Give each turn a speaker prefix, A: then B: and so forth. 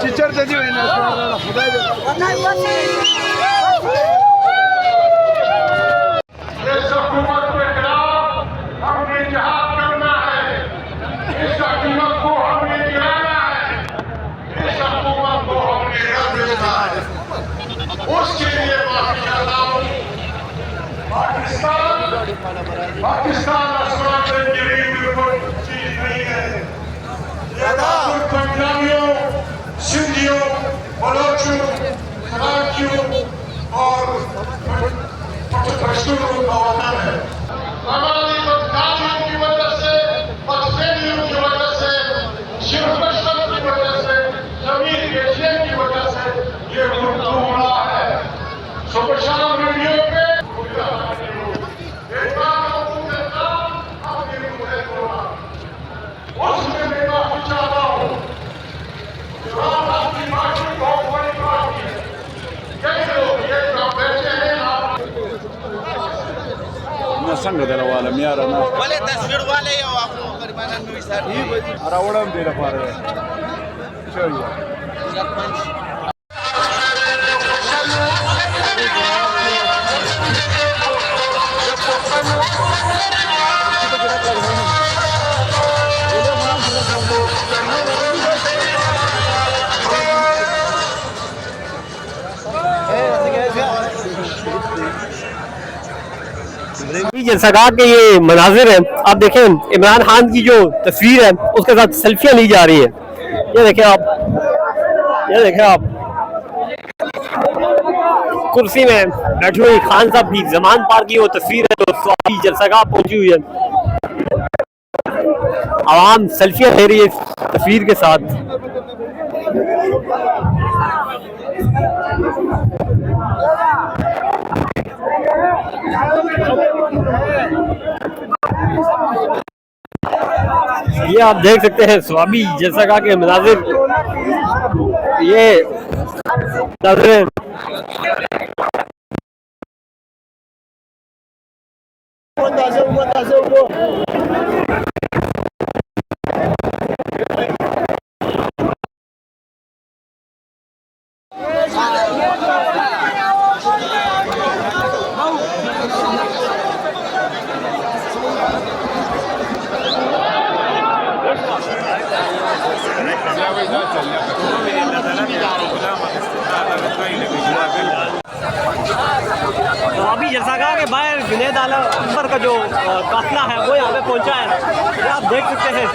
A: चिचर दे दी ना
B: उसके लिए पाकिस्तान आसमान से गिरी हुई कोई चीज नहीं है। पंजाबियों, सिंधियों, बलोचों, सराइकियों और पश्तूनों का वतन है। हमारी बदकामियों की वजह से, बदफेलियों की वजह से, शिरकशत की वजह से, जमीन बेचने की वजह से ये मुल्क डूब रहा है। सुबह शाम रेडियो पे उसमें मैं माफी चाहता हूँ। आपकी माफी बहुत बड़ी माफी है। कई लोग ये बैठे हैं
A: संग दे वाला मियारा ना
C: वाले तस्वीर वाले या आपको करीबन में सर
A: अरावड़म दे रहा है चलिए
D: जलसागाह के ये मनाजिर है, आप देखें इमरान खान की जो तस्वीर है उसके साथ सेल्फियां ली जा रही है। ये देखें आप कुर्सी में बैठी हुई खान साहब की जमान पार की वो तस्वीर है जो स्वाति जलसागाह पहुंची हुई है। आवाम सेल्फियां ले रही है इस तस्वीर के साथ। ये आप देख सकते हैं स्वामी जलसागाह के मनाजिर, ये नजरें अभी जलसागाह के बाहर जुनैद आलम अकबर का जो काफिला है वो यहाँ पे पहुँचा है, ये आप देख सकते हैं।